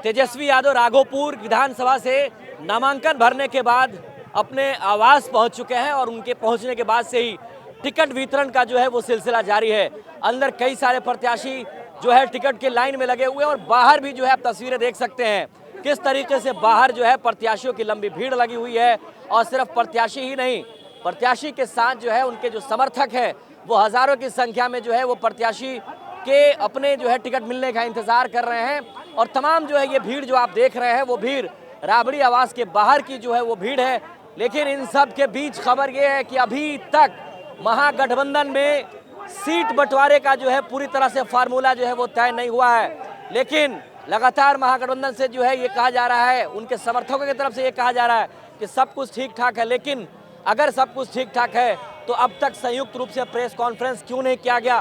तेजस्वी यादव राघोपुर विधानसभा से नामांकन भरने के बाद अपने आवास पहुंच चुके हैं और उनके पहुंचने के बाद से ही टिकट वितरण का जो है वो सिलसिला जारी है। अंदर कई सारे प्रत्याशी जो है टिकट के लाइन में लगे हुए हैं और बाहर भी जो है आप तस्वीरें देख सकते हैं किस तरीके से बाहर जो है प्रत्याशियों की लंबी भीड़ लगी हुई है। और सिर्फ प्रत्याशी ही नहीं, प्रत्याशी के साथ जो है उनके जो समर्थक है वो हजारों की संख्या में जो है वो प्रत्याशी के अपने जो है टिकट मिलने का इंतजार कर रहे हैं। और तमाम जो है ये भीड़ जो आप देख रहे हैं वो भीड़ राबड़ी आवास के बाहर की जो है वो भीड़ है। लेकिन इन सब के बीच खबर ये है कि अभी तक महागठबंधन में सीट बंटवारे का जो है पूरी तरह से फार्मूला जो है वो तय नहीं हुआ है। लेकिन लगातार महागठबंधन से जो है ये कहा जा रहा है, उनके समर्थकों की तरफ से ये कहा जा रहा है कि सब कुछ ठीक ठाक है। लेकिन अगर सब कुछ ठीक ठाक है तो अब तक संयुक्त रूप से प्रेस कॉन्फ्रेंस क्यों नहीं किया गया,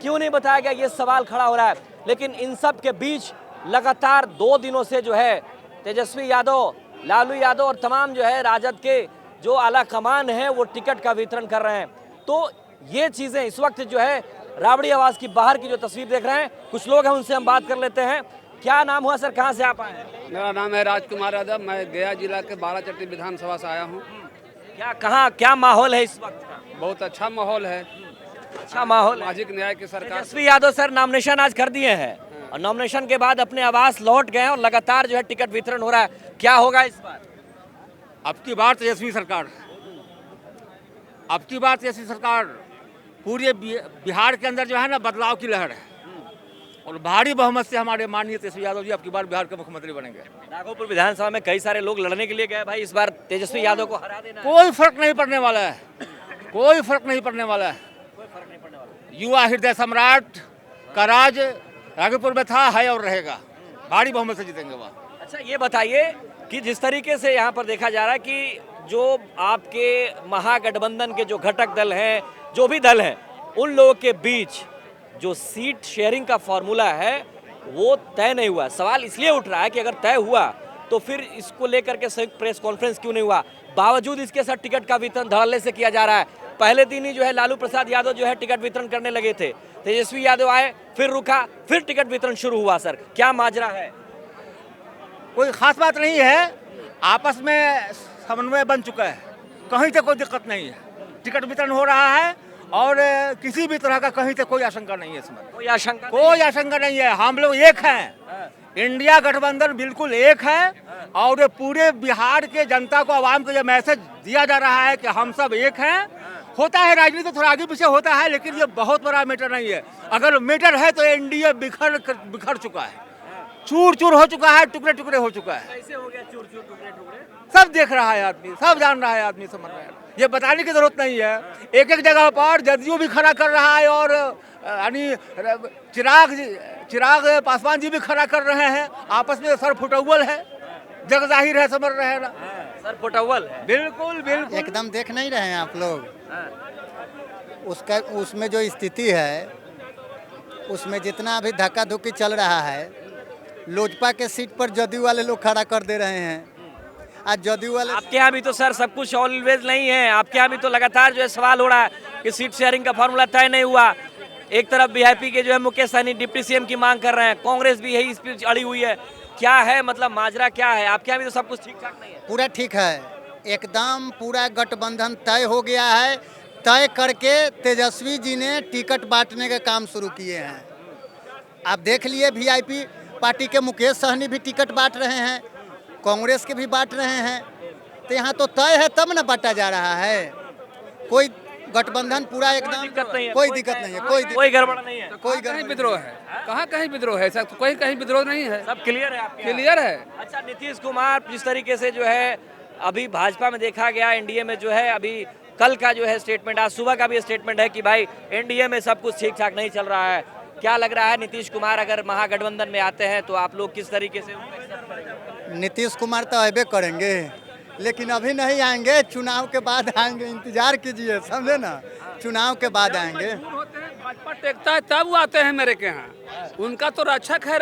क्यों नहीं बताया गया, ये सवाल खड़ा हो रहा है। लेकिन इन सब के बीच लगातार 2 दिनों से जो है तेजस्वी यादव, लालू यादव और तमाम जो है राजद के जो आला कमान है वो टिकट का वितरण कर रहे हैं। तो ये चीज़ें इस वक्त जो है राबड़ी आवास की बाहर की जो तस्वीर देख रहे हैं, कुछ लोग हैं उनसे हम बात कर लेते हैं। क्या नाम हुआ सर, कहाँ से आप आए हैं? मेरा नाम है राजकुमार यादव, मैं गया जिला के बाराचट्टी विधानसभा से आया हूँ। क्या माहौल है इस वक्त का? बहुत अच्छा माहौल है, अच्छा माहौल है। सामाजिक न्याय की सरकार। तेजस्वी यादव सर नॉमिनेशन आज कर दिए हैं और नॉमिनेशन के बाद अपने आवास लौट गए हैं और लगातार जो है टिकट वितरण हो रहा है, क्या होगा इस बार? अब की बार तेजस्वी सरकार, अब की बार तेजस्वी सरकार, पूरे बिहार के अंदर जो है ना बदलाव की लहर है और भारी बहुमत से हमारे माननीय तेजस्वी यादव जी अब की बार बिहार के मुख्यमंत्री बनेंगे। राघोपुर विधानसभा में कई सारे लोग लड़ने के लिए गए, भाई इस बार तेजस्वी यादव को हरा देना है। कोई फर्क नहीं पड़ने वाला है, कोई फर्क नहीं पड़ने वाला है। युवा हृदय सम्राट का राज राघोपुर में था, है और रहेगा। भारी बहुमत से जीतेंगे वह। अच्छा ये बताइए कि जिस तरीके से यहाँ पर देखा जा रहा है कि जो आपके महागठबंधन के जो घटक दल हैं, जो भी दल हैं, उन लोगों के बीच जो सीट शेयरिंग का फॉर्मूला है वो तय नहीं हुआ। सवाल इसलिए उठ रहा है कि अगर तय हुआ तो फिर इसको लेकर के संयुक्त प्रेस कॉन्फ्रेंस क्यों नहीं हुआ? बावजूद इसके साथ टिकट का वितरण धड़ल्ले से किया जा रहा है। पहले दिन ही जो है लालू प्रसाद यादव जो है टिकट वितरण करने लगे थे, तेजस्वी यादव आए, फिर रुका, फिर टिकट वितरण शुरू हुआ। सर क्या माजरा है? कोई खास बात नहीं है, आपस में समन्वय बन चुका है, कहीं से कोई दिक्कत नहीं है। टिकट वितरण हो रहा है और किसी भी तरह का कहीं से कोई आशंका नहीं है। इसमें कोई आशंका नहीं है। हम लोग एक हैं, इंडिया गठबंधन बिल्कुल एक है और पूरे बिहार के जनता को, आवाम को यह मैसेज दिया जा रहा है कि हम सब एक हैं। होता है राजनीति थोड़ा आगे पीछे होता है, लेकिन ये बहुत बड़ा मैटर नहीं है। अगर मैटर है तो एनडीए बिखर चुका है, चूर चूर हो चुका है, टुकड़े टुकड़े हो चुका है। कैसे हो गया चूर चूर टुकड़े टुकड़े? सब देख रहा है आदमी, सब जान रहा है आदमी, समझ रहा है। ये बताने की जरूरत नहीं है। एक एक जगह पर जदयू भी खड़ा कर रहा है और यानी चिराग पासवान जी भी खड़ा कर रहे हैं। आपस में सर फुटौल है, जग जाहिर है, समझ रहे हैं ना? सर फुटौल है। बिल्कुल बिल्कुल एकदम देख नहीं रहे हैं आप लोग? उसमें जो स्थिति है, उसमें जितना अभी धक्का धुक्की चल रहा है, लोजपा के सीट पर जदयू वाले लोग खड़ा कर दे रहे हैं। आज जदयू वाले, आपके यहाँ भी तो सर सब कुछ ऑलवेज नहीं है। आपके यहाँ भी तो लगातार जो है सवाल हो रहा है कि सीट शेयरिंग का फार्मूला तय नहीं हुआ। एक तरफ वीआईपी के जो है मुकेश सहनी डिप्टी सीएम की मांग कर रहे हैं, कांग्रेस भी यही इस पर अड़ी हुई है। क्या है मतलब माजरा क्या है? आपके यहाँ भी तो सब कुछ ठीक ठाक नहीं है? पूरा ठीक है, एकदम पूरा गठबंधन तय हो गया है। तय करके तेजस्वी जी ने टिकट बांटने का काम शुरू किए हैं। आप देख लिए वीआईपी पार्टी के मुकेश सहनी भी टिकट बांट रहे हैं, कांग्रेस के भी बांट रहे हैं। तो यहाँ तो तय है तब न बांटा जा रहा है। कोई गठबंधन पूरा एकदम, कोई दिक्कत नहीं है, कोई गड़बड़ नहीं है। कोई कहीं विद्रोह है? कहाँ कहीं विद्रोह है? सब कोई कहीं विद्रोह नहीं है, सब क्लियर है आपके यहाँ? क्लियर है। अच्छा नीतीश कुमार जिस तरीके से जो है अभी भाजपा में देखा गया, एनडीए में जो है अभी कल का जो है स्टेटमेंट, आज सुबह का भी स्टेटमेंट है कि भाई एनडीए में सब कुछ ठीक ठाक नहीं चल रहा है। क्या लग रहा है नीतीश कुमार अगर महागठबंधन में आते हैं तो आप लोग किस तरीके से? नीतीश कुमार तो अबे करेंगे, लेकिन अभी नहीं आएंगे, चुनाव के बाद आएंगे। इंतजार कीजिए, समझे ना, चुनाव के बाद आएंगे। भाजपा टेकता है तब वो आते हैं मेरे के यहाँ। उनका तो रक्षक है,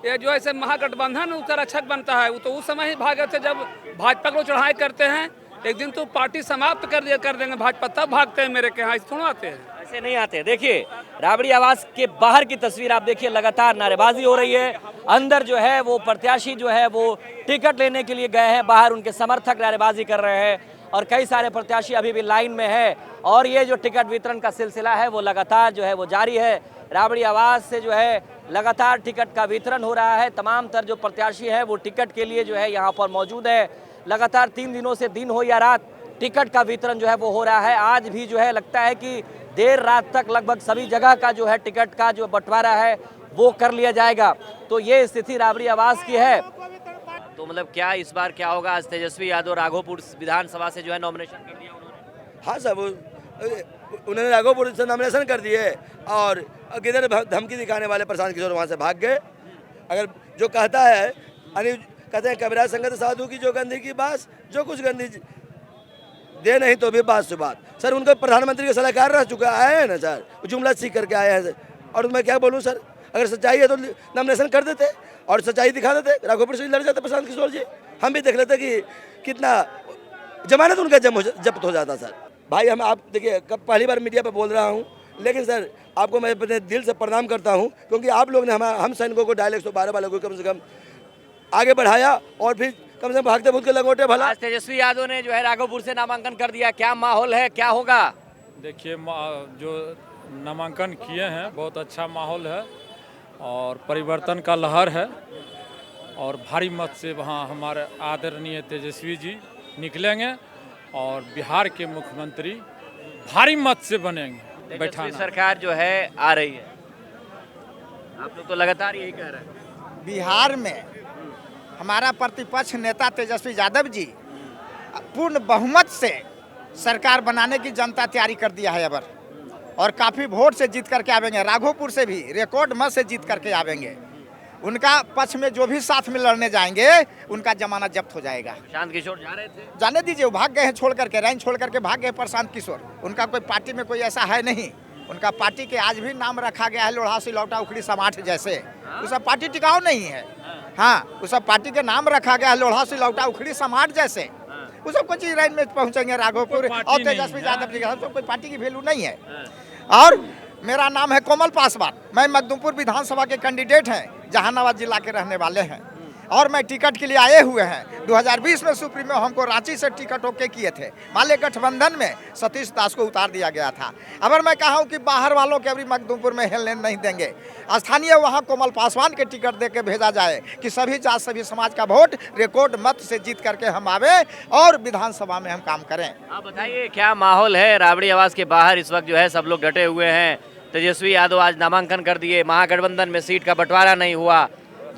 ये जो ऐसे महागठबंधन उसका रक्षक बनता है। वो तो उस समय ही भागे थे जब भाजपा को चढ़ाई करते हैं एक दिन तो पार्टी समाप्त कर देंगे भाजपा, तब भागते हैं मेरे के यहाँ, ऐसे थोड़ा आते हैं। ऐसे नहीं आते। देखिए राबड़ी आवास के बाहर की तस्वीर आप देखिए, लगातार नारेबाजी हो रही है। अंदर जो है वो प्रत्याशी जो है वो टिकट लेने के लिए गए हैं, बाहर उनके समर्थक नारेबाजी कर रहे हैं और कई सारे प्रत्याशी अभी भी लाइन में है और ये जो टिकट वितरण का सिलसिला है वो लगातार जो है वो जारी है। राबड़ी आवास से जो है लगातार टिकट का वितरण हो रहा है। तमाम तर जो प्रत्याशी हैं वो टिकट के लिए जो है यहाँ पर मौजूद है। लगातार 3 दिनों से दिन हो या रात टिकट का वितरण जो है वो हो रहा है। आज भी जो है लगता है कि देर रात तक लगभग सभी जगह का जो है टिकट का जो बंटवारा है वो कर लिया जाएगा। तो ये स्थिति राबड़ी आवास की है। तो मतलब क्या इस बार क्या होगा? आज तेजस्वी यादव राघोपुर विधानसभा से जो है नॉमिनेशन कर दिया उन्होंने। हाँ साहब, उन्होंने राघोपुर से नॉमिनेशन कर दिए और किधर धमकी दिखाने वाले प्रशांत किशोर वहाँ से भाग गए। अगर जो कहता है कहते हैं कबीरा संगत साधु की जो गंदी की बात, जो कुछ गंदी दे नहीं तो भी बात से बात। सर उनका प्रधानमंत्री के सलाहकार रह चुका आए हैं ना सर, जुमला सीख करके आए हैं सर। और मैं क्या बोलूँ सर, अगर सच्चाई है तो नॉमिनेशन कर देते और सच्चाई दिखा देते, राघोपुर से लड़ जाते प्रशांत किशोर जी, हम भी देख लेते कि कितना जमानत उनका जब्त हो जाता सर। भाई हम आप देखिए कब पहली बार मीडिया पर बोल रहा हूँ, लेकिन सर आपको मैं अपने दिल से प्रणाम करता हूँ क्योंकि आप लोग ने हम सैनिकों को डायल 112 वालों को कम से कम आगे बढ़ाया और फिर कम से कम भागते भूत के लंगोटे भला। आज तेजस्वी यादव ने जो है राघोपुर से नामांकन कर दिया, क्या माहौल है, क्या होगा? देखिए जो नामांकन किए हैं बहुत अच्छा माहौल है और परिवर्तन का लहर है और भारी मत से वहाँ हमारे आदरणीय तेजस्वी जी निकलेंगे और बिहार के मुख्यमंत्री भारी मत से बनेंगे। तेजस्वी सरकार जो है आ रही है, आप लोग तो लगातार यही कह रहे हैं। बिहार में हमारा प्रतिपक्ष नेता तेजस्वी यादव जी पूर्ण बहुमत से सरकार बनाने की जनता तैयारी कर दिया है अबर, और काफ़ी वोट से जीत करके आवेंगे। राघोपुर से भी रिकॉर्ड मत से जीत करके आवेंगे। उनका पक्ष में जो भी साथ में लड़ने जाएंगे उनका जमानत जब्त हो जाएगा। प्रशांत किशोर जा रहे थे, जाने दीजिए, वो भाग गए हैं छोड़ करके, रैंक छोड़ करके भाग गए प्रशांत किशोर। उनका कोई पार्टी में कोई ऐसा है नहीं। उनका पार्टी के आज भी नाम रखा गया है लोढ़ा सिलौटा उखड़ी समाठ जैसे। वो सब पार्टी टिकाऊ नहीं है। हाँ, वो सब पार्टी के नाम रखा गया है लोढ़ा सिलौटा उखड़ी समाठ जैसे। वो सब कुछ रैन में पहुंचेंगे राघोपुर और तेजस्वी यादव जी का कोई पार्टी की वैल्यू नहीं है। और मेरा नाम है कोमल पासवान, मैं मखदूमपुर विधानसभा के कैंडिडेट हैं, जहानाबाद जिला के रहने वाले हैं और मैं टिकट के लिए आए हुए हैं। 2020 में सुप्रीमो हमको रांची से टिकट ओके किए थे, माले गठबंधन में सतीश दास को उतार दिया गया था। अगर मैं कहा हूँ कि बाहर वालों के अभी मखदूमपुर में हेलने नहीं देंगे, स्थानीय वहाँ कोमल पासवान के टिकट दे के भेजा जाए कि सभी जात सभी समाज का वोट रिकॉर्ड मत से जीत करके हम आवे और विधानसभा में हम काम करें। आप बताइए क्या माहौल है राबड़ी आवास के बाहर? इस वक्त जो है सब लोग डटे हुए हैं। तेजस्वी यादव आज नामांकन कर दिए, महागठबंधन में सीट का बंटवारा नहीं हुआ,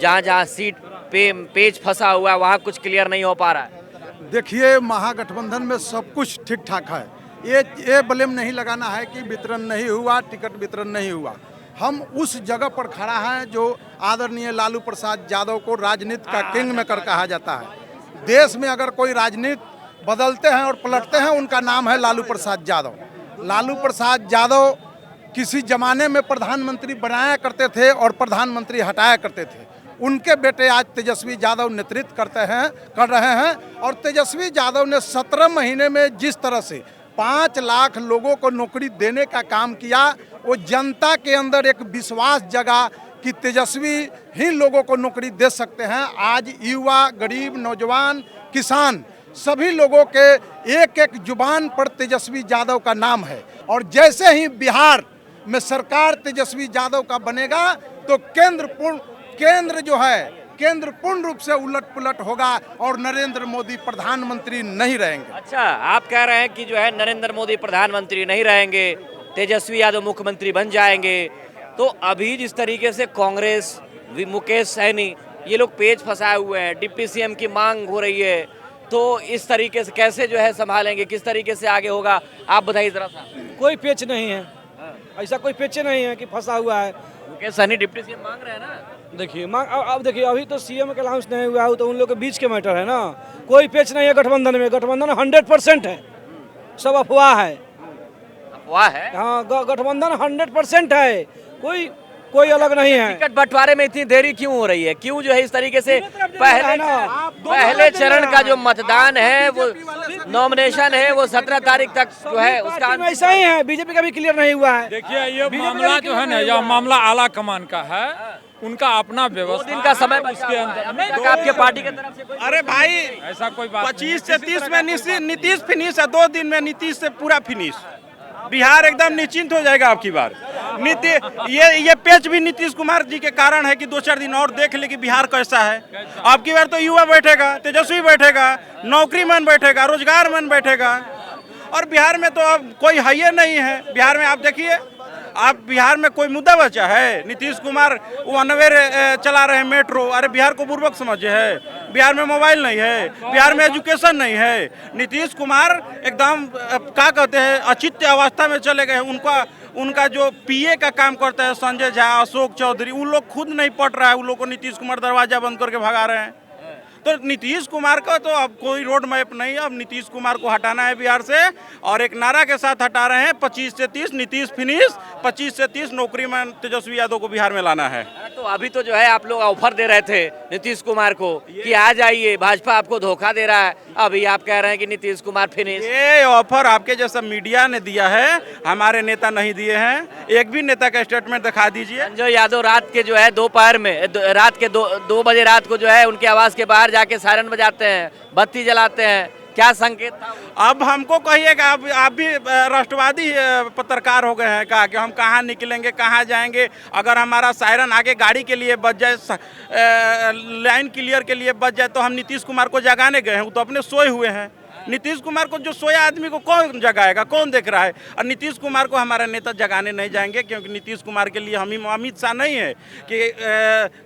जहाँ जहाँ सीट पेज फंसा हुआ है वहाँ कुछ क्लियर नहीं हो पा रहा है। देखिए महागठबंधन में सब कुछ ठीक ठाक है। ये ब्लेम नहीं लगाना है कि वितरण नहीं हुआ, टिकट वितरण नहीं हुआ। हम उस जगह पर खड़ा हैं जो आदरणीय लालू प्रसाद यादव को राजनीति का किंग मेकर कहा जाता है। देश में अगर कोई राजनीति बदलते हैं और पलटते हैं, उनका नाम है लालू प्रसाद यादव। लालू प्रसाद यादव किसी जमाने में प्रधानमंत्री बनाया करते थे और प्रधानमंत्री हटाया करते थे। उनके बेटे आज तेजस्वी यादव नेतृत्व कर रहे हैं और तेजस्वी यादव ने 17 महीने में जिस तरह से 5 लाख लोगों को नौकरी देने का काम किया, वो जनता के अंदर एक विश्वास जगा कि तेजस्वी ही लोगों को नौकरी दे सकते हैं। आज युवा, गरीब, नौजवान, किसान सभी लोगों के एक एक जुबान पर तेजस्वी यादव का नाम है। और जैसे ही बिहार में सरकार तेजस्वी यादव का बनेगा तो केंद्र जो है केंद्र पूर्ण रूप से उलट पुलट होगा और नरेंद्र मोदी प्रधानमंत्री नहीं रहेंगे। अच्छा, आप कह रहे हैं कि जो है नरेंद्र मोदी प्रधानमंत्री नहीं रहेंगे, तेजस्वी यादव मुख्यमंत्री बन जाएंगे। तो अभी जिस तरीके से कांग्रेस, मुकेश सहनी, ये लोग पेज फंसाए हुए हैं, डिप्टी सीएम की मांग हो रही है, तो इस तरीके से कैसे जो है संभालेंगे, किस तरीके से आगे होगा, आप बताइए जरा सा। कोई पेच नहीं है, ऐसा कोई पेच नहीं है कि फंसा हुआ है। मुकेश सहनी डिप्टी सीएम मांग रहे हैं ना। देखिए अब देखिए, अभी तो सीएम के अलाउंस नहीं हुआ है, तो उन लोग के बीच के मैटर है ना। कोई पेच नहीं है गठबंधन में। गठबंधन 100% है, सब अफवाह है। अफवाह है? हाँ, गठबंधन 100% है, कोई अलग नहीं है। टिकट बंटवारे में इतनी देरी क्यों हो रही है? क्यों जो है इस तरीके से पहले चरण का जो मतदान है वो नॉमिनेशन है वो 17 तारीख तक जो है उसका पार्टी में ऐसा ही है, बीजेपी का भी क्लियर नहीं हुआ है। देखिए ये मामला जो है ना, यह मामला आला कमान का है, उनका अपना 2 व्यवस्था दिन का समय बचा उसके हुआ है। अंदर अभी तक आपके पार्टी की तरफ से कोई अरे भाई ऐसा कोई बात 25 से 30 में नीतीश फिनिश है, 2 दिन में नीतीश से पूरा फिनिश। बिहार एकदम निश्चिंत हो जाएगा आपकी बार। ये पेच भी नीतीश कुमार जी के कारण है कि 2-4 दिन और देख ले कि बिहार कैसा है। आपकी बार तो युवा बैठेगा, तेजस्वी बैठेगा, नौकरीमैन बैठेगा, रोजगारमैन बैठेगा, और बिहार में तो अब कोई है ही नहीं है। बिहार में आप देखिए, आप बिहार में कोई मुद्दा बचा है? नीतीश कुमार वो अनवेर चला रहे हैं मेट्रो, अरे बिहार को बुर्बक समझे है? बिहार में मोबाइल नहीं है, बिहार में एजुकेशन नहीं है। नीतीश कुमार एकदम क्या कहते हैं अचित्य अवस्था में चले गए। उनका जो पीए का काम करता है संजय झा, अशोक चौधरी, उन लोग खुद नहीं पट रहा है, उन लोग को नीतीश कुमार दरवाजा बंद करके भगा रहे हैं। तो नीतीश कुमार का तो अब कोई रोड मैप नहीं है। अब नीतीश कुमार को हटाना है बिहार से, और एक नारा के साथ हटा रहे हैं 25 से 30 नीतीश फिनिश, 25 से 30 नौकरीमैन तेजस्वी यादव को बिहार में लाना है। तो अभी तो जो है आप लोग ऑफर दे रहे थे नीतीश कुमार को कि आ जाइए, भाजपा आपको धोखा दे रहा है, अभी आप कह रहे हैं कि नीतीश कुमार फिनिश। ये ऑफर आपके जैसा मीडिया ने दिया है, हमारे नेता नहीं दिए हैं। एक भी नेता का स्टेटमेंट दिखा दीजिए। संजय यादव रात के जो है दोपहर में रात के 2 बजे रात को जो है उनके आवास के बाहर जाके सायरन बजाते हैं, बत्ती जलाते हैं, क्या संकेत था? अब हमको कहिएगा, आप भी राष्ट्रवादी पत्रकार हो गए हैं का कि हम कहाँ निकलेंगे, कहाँ जाएंगे? अगर हमारा सायरन आगे गाड़ी के लिए बज जाए, लाइन क्लियर के लिए बज जाए, तो हम नीतीश कुमार को जगाने गए हैं? वो तो अपने सोए हुए हैं। नीतीश कुमार को, जो सोया आदमी को कौन जगाएगा, कौन देख रहा है? और नीतीश कुमार को हमारे नेता जगाने नहीं जाएंगे, क्योंकि नीतीश कुमार के लिए हम अमित शाह नहीं है कि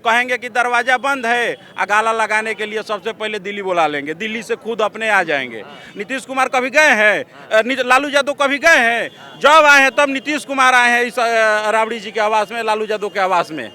कहेंगे कि दरवाज़ा बंद है, गाला लगाने के लिए सबसे पहले दिल्ली बुला लेंगे, दिल्ली से खुद अपने आ जाएंगे। नीतीश कुमार कभी गए हैं? लालू यादव कभी गए हैं? जब आए हैं तब नीतीश कुमार आए हैं इस राबड़ी जी के आवास में, लालू यादव के आवास में।